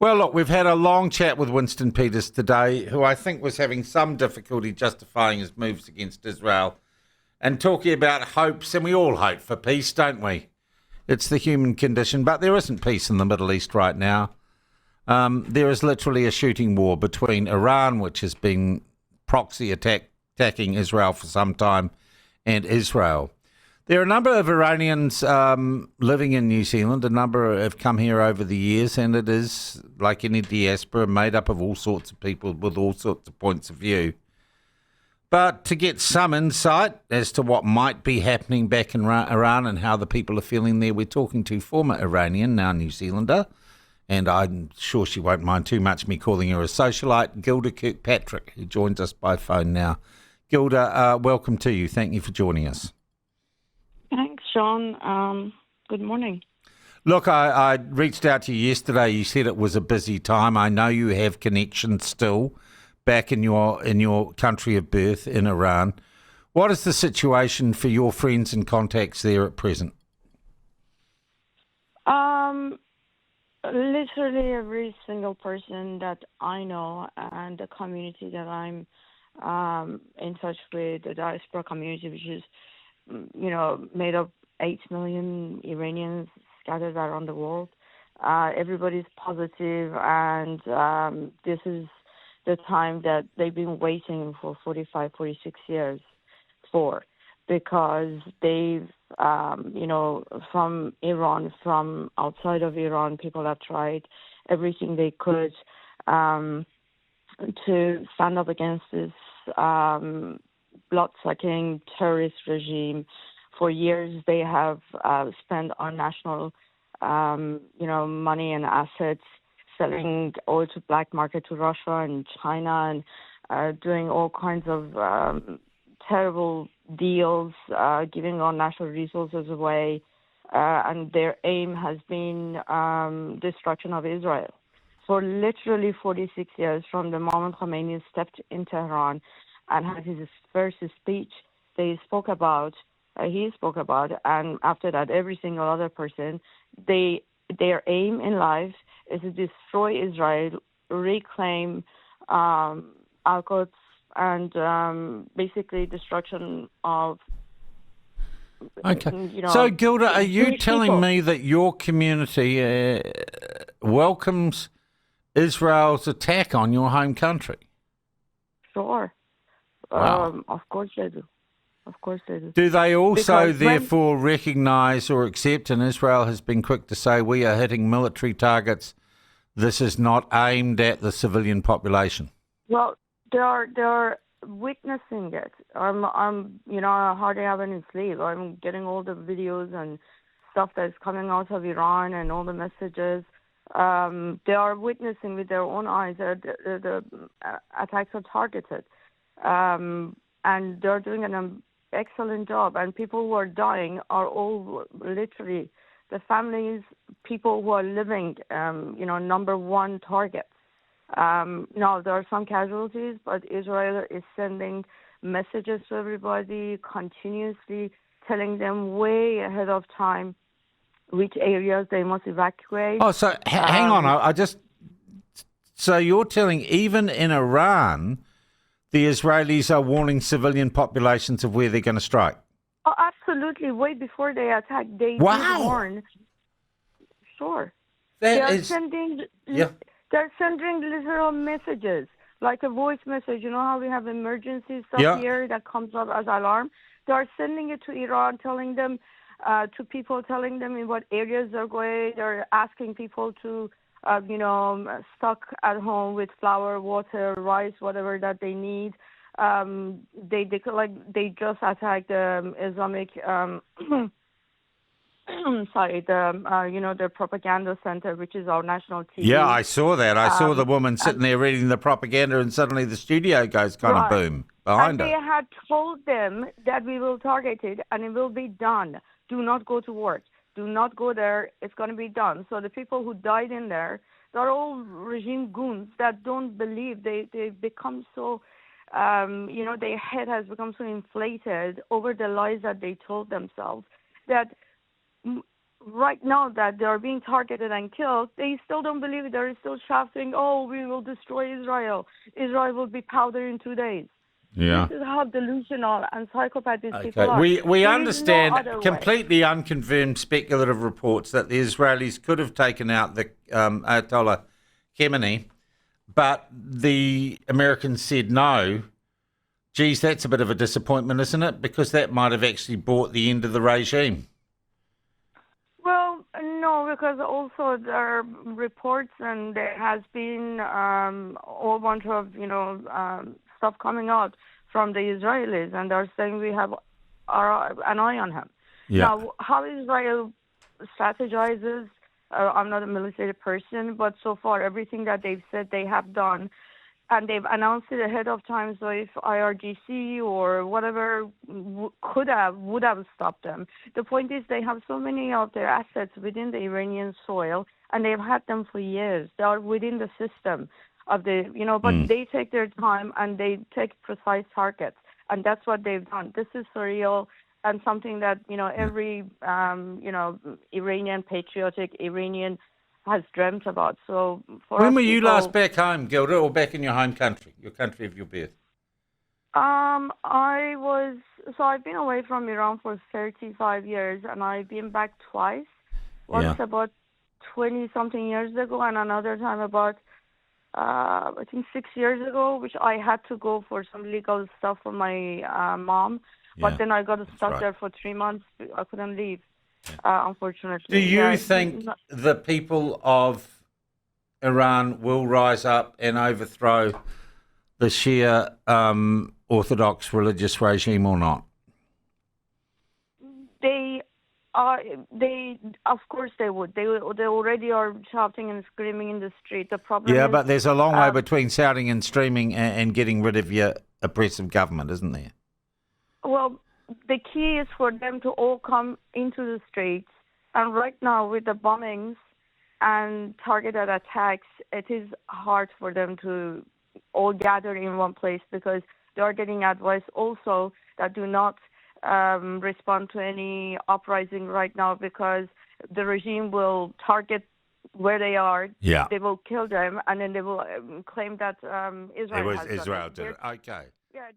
Well, look, we've had a long chat with Winston Peters today, who I think was having some difficulty justifying his moves against Israel and talking about hopes, and we all hope for peace, don't we? It's the human condition, but there isn't peace in the Middle East right now. There is literally a shooting war between Iran, which has been proxy attacking Israel for some time, and Israel. There are a number of Iranians living in New Zealand. A number have come here over the years, and it is, like any diaspora, made up of all sorts of people with all sorts of points of view. But to get some insight as to what might be happening back in Iran and how the people are feeling there, we're talking to former Iranian, now New Zealander, and I'm sure she won't mind too much me calling her a socialite, Gilda Kirkpatrick, who joins us by phone now. Gilda, welcome to you. Thank you for joining us. Thanks, Sean. Good morning. Look, I reached out to you yesterday. You said it was a busy time. I know you have connections still back in your country of birth in Iran. What is the situation for your friends and contacts there at present? Literally every single person that I know and the community that I'm in touch with, the diaspora community, which is made of 8 million Iranians scattered around the world. Everybody's positive, and this is the time that they've been waiting for 45, 46 years for, because they've, from Iran, from outside of Iran, people have tried everything they could to stand up against this blood-sucking terrorist regime. For years, they have spent our national, money and assets selling oil to black market to Russia and China, and doing all kinds of terrible deals, giving our national resources away. And their aim has been destruction of Israel. For literally 46 years, from the moment Khomeini stepped in Tehran and had his first speech, he spoke about, and after that, every single other person, their aim in life is to destroy Israel, reclaim Al-Quds, and basically destruction of. Okay. So, Gilda, are you telling me that your community welcomes Israel's attack on your home country? Sure. Wow. Of course they do. Of course they do. Do they also therefore recognise or accept, and Israel has been quick to say, we are hitting military targets, this is not aimed at the civilian population? Well, they're witnessing it. I'm I hardly have any sleep. I'm getting all the videos and stuff that's coming out of Iran and all the messages. They are witnessing with their own eyes that the attacks are targeted. And they're doing an excellent job. And people who are dying are all literally the families, people who are living, number one targets. Now, there are some casualties, but Israel is sending messages to everybody, continuously telling them way ahead of time which areas they must evacuate. Oh, so hang on. So you're telling even in Iran, the Israelis are warning civilian populations of where they're going to strike? Oh, absolutely. Way before they attack, they did warn. Sure. They're sending literal messages, like a voice message. You know how we have emergency stuff here that comes up as alarm? They are sending it to Iran, telling them, to people, telling them in what areas they're going. They're asking people to, stock at home with flour, water, rice, whatever that they need. They just attacked the Islamic, their propaganda center, which is our national TV. Yeah, I saw that. I saw the woman sitting there reading the propaganda, and suddenly the studio goes kind of boom behind her. And they had told them that we will target it and it will be done. Do not go to work. Do not go there. It's going to be done. So the people who died in there, they're all regime goons that don't believe. They've become so, their head has become so inflated over the lies that they told themselves that right now that they are being targeted and killed, they still don't believe it. They're still shouting, "Oh, we will destroy Israel. Israel will be powder in 2 days." This Yeah. is how delusional and psychopath these people Okay. are. We There is no understand other way. completely unconfirmed speculative reports that the Israelis could have taken out the Ayatollah Khamenei, but the Americans said no. Geez, that's a bit of a disappointment, isn't it? Because that might have actually brought the end of the regime. Well, no, because also there are reports and there has been a whole bunch of, stuff coming out from the Israelis, and they're saying we have an eye on him. Yeah. Now, how Israel strategizes, I'm not a military person, but so far everything that they've said they have done, and they've announced it ahead of time. So if IRGC or whatever would have stopped them. The point is they have so many of their assets within the Iranian soil, and they've had them for years. They are within the system of the, but they take their time and they take precise targets, and that's what they've done. This is surreal and something that every Iranian patriotic Iranian has dreamt about. So When were you last back home, Gilda, or back in your home country, your country of your birth? I've been away from Iran for 35 years, and I've been back twice. Once about 20-something years ago, and another time about, I think 6 years ago, which I had to go for some legal stuff for my mom. But then I got stuck there for 3 months. I couldn't leave. Unfortunately. Do you think the people of Iran will rise up and overthrow the Shia Orthodox religious regime or not? Of course they would. They already are shouting and screaming in the street. The problem is, but there's a long way between shouting and screaming and getting rid of your oppressive government, isn't there? Well, the key is for them to all come into the streets. And right now, with the bombings and targeted attacks, it is hard for them to all gather in one place, because they are getting advice also that do not respond to any uprising right now, because the regime will target where they are. Yeah. They will kill them, and then they will claim that Israel has done it. Did it. Okay. Yeah,